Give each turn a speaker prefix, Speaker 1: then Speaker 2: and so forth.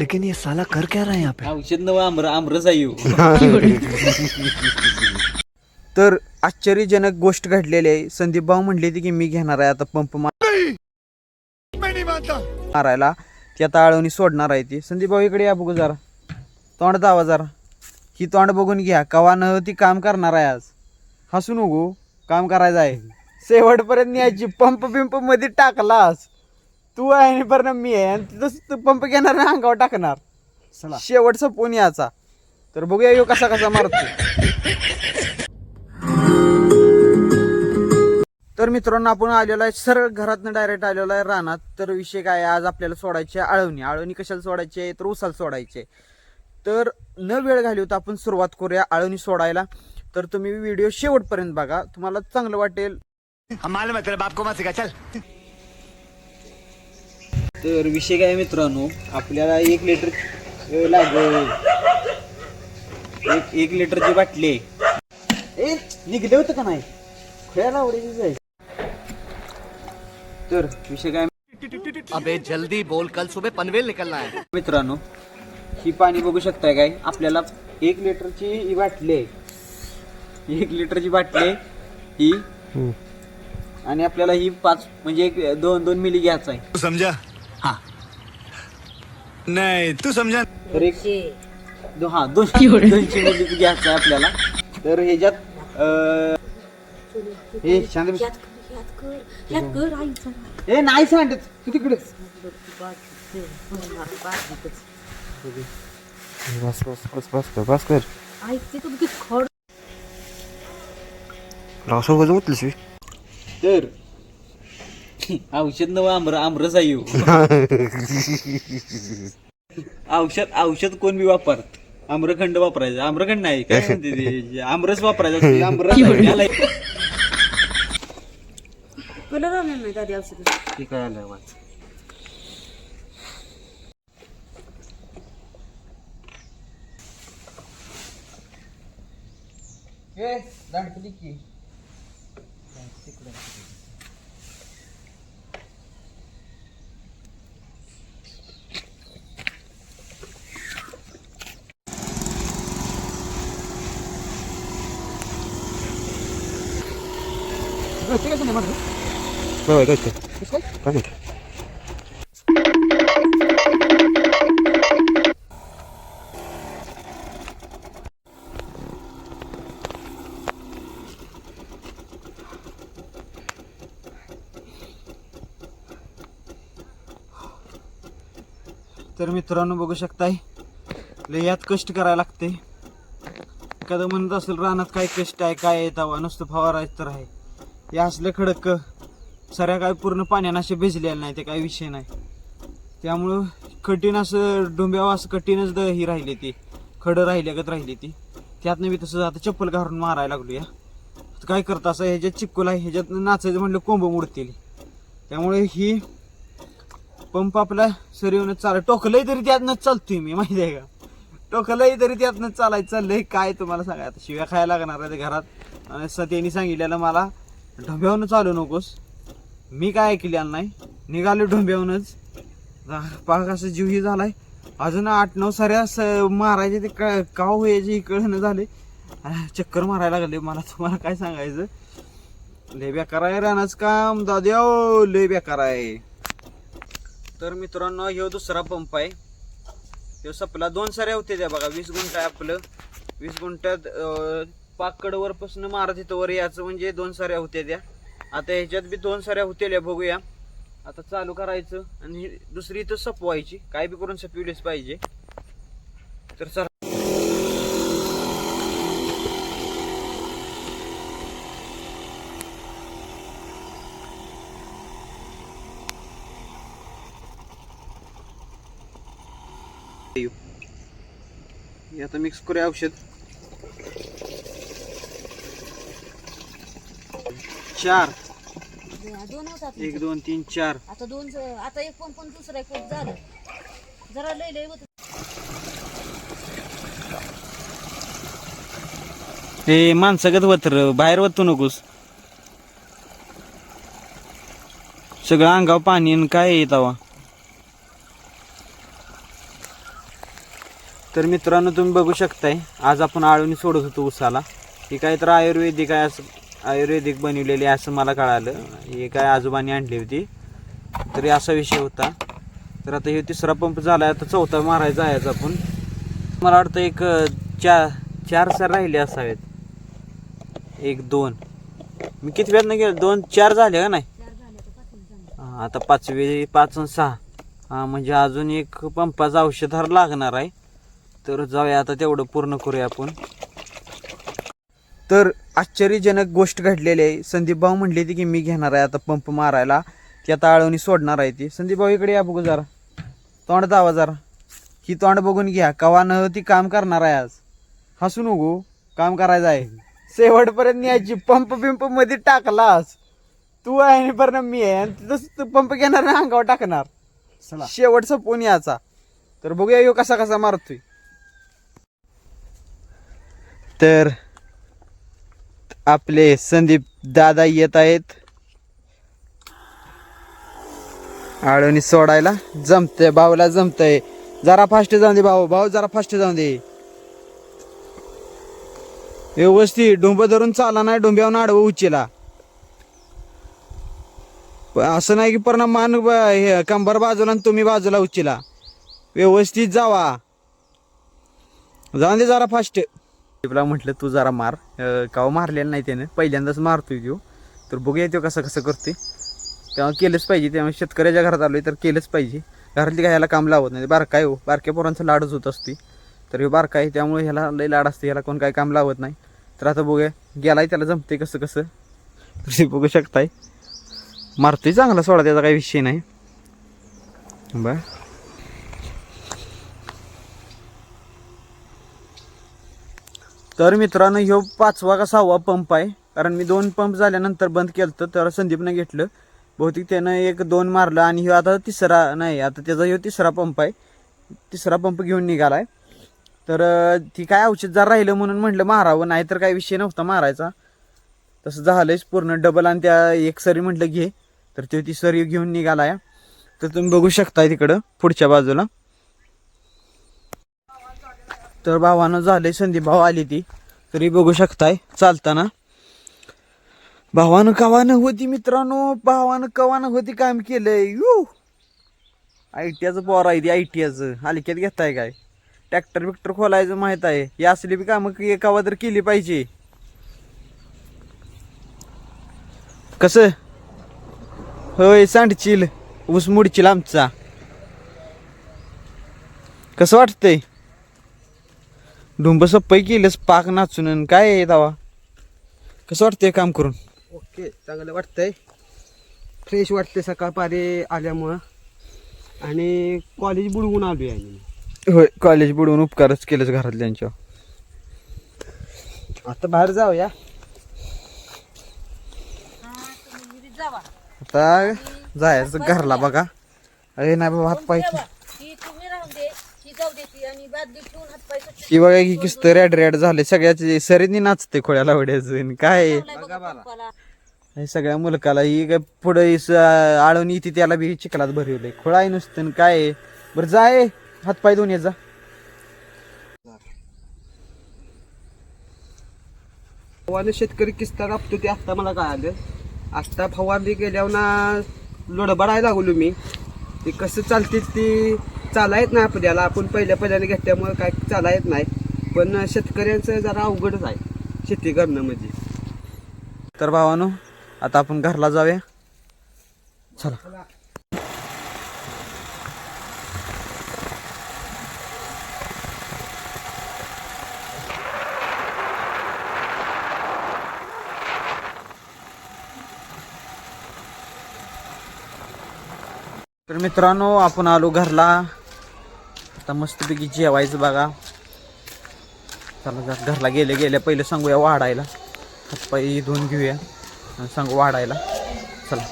Speaker 1: लेकिन ये साला कर क्या रहा है यहाँ पे?
Speaker 2: औषध नव आमरस आहे ह्यो.
Speaker 3: तर आश्चर्यजनक गोष्ट घडलेली आहे. संदीप भाऊ म्हणले होते की मी घेणार आहे आता पंप मारायला, ती आता आळवणी सोडणार आहे ती. संदीप भाऊ इकडे या बघू जरा, तोंड दावा जरा, ही तोंड बघून घ्या. कवा न ती काम करणार आहे आज, हसू नको, काम करायचं आहे शेवटपर्यंत न्यायची. पंप बिंप मध्ये टाकलास तू आहे आणि बरं मी आहे, आणि तू पंप घेणार आणि अंगावर टाकणार, शेवट संपवून याचा. तर बघूया यो कसा कसा मारतो. तर मित्रांनो आपण आलेलो आहे सरळ घरातनं डायरेक्ट आलेलो आहे रानात. तर विषय काय आहे, आज आपल्याला सोडायची आहे आळवणी. आळवणी कशाला सोडायची आहे तर उसाला सोडायची आहे. तर न वेळ घालवता आपण सुरुवात करूया आळवणी सोडायला. तर तुम्ही व्हिडिओ शेवटपर्यंत बघा, तुम्हाला चांगलं वाटेल.
Speaker 2: तर विषय काय मित्रांनो, आपल्याला 1 लिटर लागेल. एक लिटरची बाटली आहे.
Speaker 3: ए निघले होतं का नाही खेळायला आवडायची जाईल.
Speaker 2: तर विषय काय
Speaker 1: अबे जल्दी बोल, कल सुबह पनवेल निकलना है.
Speaker 2: मित्रांनो, ही पाणी बघू शकताय काय, आपल्याला 1 लिटरची ही बाटली आहे. 1 लिटरची बाटली आहे ही, आणि आपल्याला ही 5 म्हणजे 2 मिली घ्यायचं आहे.
Speaker 4: तू समझा? हाँ. नहीं तू समझा.
Speaker 2: तर 200 मिली घ्यायचं आहे आपल्याला. तर ह्याच्यात
Speaker 3: हे शांत बस.
Speaker 2: हे नाही सांगत तू तिकडे.
Speaker 3: बस कर रासो गजवत लशी.
Speaker 2: तर औषध नव आमरस आहे ह्यो. औषध कोण बी वापरत, आम्रखंड वापरायचं. आम्रखंड नाही काय म्हणते ते, आमरस वापरायचं. आमरस आहे. ते काय आलं वाच.
Speaker 3: तर मित्रांनो बघू शकताय, लय यात कष्ट करायला लागते. एखादं म्हणत असेल रानात काय कष्ट आहे, काय येतावा नुसतं फवारायचं तर आहे. हे असलं खडक सऱ्या काय पूर्ण पाण्यानं असे भिजलेलं नाही, ते काही विषय नाही. त्यामुळं कठीण असं डोंब्यावर असं कठीणच ही राहिली, ती खडं राहिल्यागत राहिली ती. त्यातनं मी तसं आता चप्पल घालून मारायला लागलो. या काय करतं असं, ह्याच्यात चिक्कूल आहे, ह्याच्यात नाचायचं म्हणलं कोंब मोडतील. त्यामुळे ही पंप आपला सरीवनं टोकलंय तरी त्यातनं चालतोय मी, माहिती आहे का. टोकलंय तरी त्यातनं चालायचं चाललंय. काय तुम्हाला सांगा, आता शिव्या खायला लागणार आहे घरात. आणि सत्याने सांगितलेलं मला ढोंब्यावरून चालू नकोस. मी काय ऐकलेलं नाही, निघालो ढोंब्यावरूनच. पाक असं जीवही झालाय. अजून 8-9 साऱ्या मारायचे, ते काव व्हायचे इकडनं झाले. चक्कर मारायला लागले मला. तुम्हाला काय सांगायचं, लय बेकार आहे रानाच काम दाद्या, लय बेकार आहे. तर मित्रांनो, ह्यो दुसरा पंप आहे. ह्यो सपला 2 साऱ्या होते त्या बघा. 20 गुंठ आहे आपलं. 20 गुंठ्यात पाकडवर पासून मारत इथं वर याचं म्हणजे 2 साऱ्या होत्या त्या. आता ह्याच्यात बी 2 साऱ्या होत्या, बघूया. आता चालू करायचं आणि दुसरी इथं सपवायची. काय बी करून सपविलीच पाहिजे. तर चला, आता मिक्स करूया औषध. 4 1 2 3 4.
Speaker 5: आता 2 आता एक पंप दुसरा एक पंप झालं. जरा लय होत.
Speaker 2: ते माणसागत होत, बाहेर वतू नकोस. सगळं अंगावर पाणी आणि काय येतावा.
Speaker 3: तर मित्रांनो तुम्ही बघू शकताय आज आपण आळूनी सोडत होतो उसाला. ही काय तर आयुर्वेदिक आहे, असं आयुर्वेदिक बनवलेली आहे असं मला कळालं. हे काय आजोबांनी आणली होती, तरी असा विषय होता. तर आता हे तिसरा पंप झाला, आता चौथा मारायचा आहे आज आपण. मला वाटतं एक चार सर राहिले असावेत. 1 2 मी किती वेळानं गेलो, 2 4 झाले का नाही. हां आता 5वे 5 आणि 6. हां म्हणजे अजून एक पंपाचं औषधार लागणार आहे. तर जाऊया आता तेवढं पूर्ण करूया आपण. तर आश्चर्यजनक गोष्ट घडलेली आहे. संदीप भाऊ म्हणले ती की मी घेणार आहे आता पंप मारायला, ती आता आळवणी सोडणार आहे ती. संदीप भाऊ इकडे या बघू जरा, तोंड दावा जरा. ही तोंड बघून घ्या, कवा न ती काम करणार आहे आज. हसू नको, काम करायचं आहे शेवटपर्यंत न्यायची. पंप बिंप मध्ये टाकलास तू आहे आणि बरं मी आहे, आणि तसं पंप घेणार ना अंगावर टाकणार. शेवट संपवून याचा. तर बघूया यो कसा कसा मारतोय. तर आपले संदीप दादा येत आहेत आळवणी सोडायला. जमतंय भाऊला, जमतंय. जरा फास्ट जाऊन दे भाऊ, भाऊ जरा फास्ट जाऊन दे. व्यवस्थित डोंब धरून चाला नाही, डोंब्यावर आडवं उचीला. असं नाही की पूर्ण मान कंबर बाजूला आणि तुम्ही बाजूला उचीला. व्यवस्थित जावा, जाऊन दे जरा फास्ट. तिला म्हटलं तू जरा मार, काव मारलेलं नाही त्यानं, पहिल्यांदाच मारतोय तो. तर बघूया तो कसं कसं करते. तेव्हा केलंच पाहिजे, तेव्हा शेतकऱ्याच्या घरात आलोय तर केलंच पाहिजे. घरातली काय ह्याला काम लावत नाही. बारका आहे हो, बारक्या पोरांचं लाडच होत असते. तर हे बारका आहे त्यामुळे ह्याला लई लाड असते, ह्याला कोण काय काम लावत नाही. तर आता बघूया गेलाय, त्याला जमते कसं कसं. तर ते बघू शकताय मारतोय चांगला सोडा, त्याचा काही विषय नाही. बर तर मित्रांनो ह्यो 5वा का 6वा पंप आहे. कारण मी 2 पंप झाल्यानंतर बंद केलं, तर संदीपनं घेतलं. बहुतेक त्यानं 1 2 मारलं आणि ह्यो आता तिसरा नाही, आता त्याचा ह्यो तिसरा पंप आहे. तिसरा पंप घेऊन निघालाय. तर ती काय औषध जर राहिलं म्हणून म्हटलं मारावं, नाही तर काही विषय नव्हता मारायचा. तसं झालंच पूर्ण डबल. आणि त्या एक सरी म्हटलं घे, तर तो ती सरी घेऊन निघालाय. तर तुम्ही बघू शकताय तिकडं पुढच्या बाजूला. तर भावानं झालंय, संदीप भाऊ आली ती. तरी बघू शकताय चालताना भावानं कवानं होती मित्रांनो, भावानं कवानं होती काम केलंय. आयटीआचं पोर आहे ती, आयटीआचं हलक्यात घेताय काय. ट्रॅक्टर बिक्टर खोलायचं माहित आहे. ही असली बी कामं कवा तर केली पाहिजे. कसं होय सांडचिल ऊस मुडचिल आमचा. कसं वाटतंय, डुंब सप्पई केलंस पाक नाचून. काय आहे दावा, कसं वाटतंय काम करून.
Speaker 4: ओके, चांगलं वाटतंय, फ्रेश वाटतंय सकाळपारी आल्यामुळं. आणि कॉलेज बुडवून आलोय आम्ही.
Speaker 3: होय कॉलेज बुडवून उपकारच केलंच घरातल्यांच्या.
Speaker 4: आता बाहेर जाऊया.
Speaker 5: जावा
Speaker 3: आता जायचं घरला बघा. अरे नाही बाबा हात पाय.
Speaker 5: ही तुम्ही राहून दे, ही जाऊ दे ती, आणि बादली ठेवून हात पाय स्वच्छ
Speaker 3: की बघा की किस्त रॅड रॅड झाले सगळ्याचे. सरीनी नाचते खोळ्याला वड्याचं. काय
Speaker 5: ठेवलाय बघा पंपाला.
Speaker 3: हे सगळ्या मुलकाला ही काय पुढे आळवणी येते त्याला बी चिखलात भरवलंय. खोळा आहे नुसतं काय आहे. बरं जाय हातपाय धुवून जा.
Speaker 4: फवारणी शेतकरी किस्ता कापतो ते आत्ता मला काय आलं. आत्ता फवारणी गेल्यावर ना लोडबडायला लागलो मी. ते कसं चालते ती चालायत नाही आपल्याला. आपण पहिल्याने घेतल्यामुळे काय चालायत नाही. पण शेतकऱ्यांचं जरा अवघडच आहे शेती करणं म्हणजे.
Speaker 3: तर भावानो आता आपण घरला जाऊया, चला. तर मित्रांनो आपण आलो घरला. आता मस्तपैकी जेवायचं बघा. चला घरला गेले पहिले सांगूया वाढायला. हातपाय धुवून घेऊया आणि सांगू वाढायला. चला.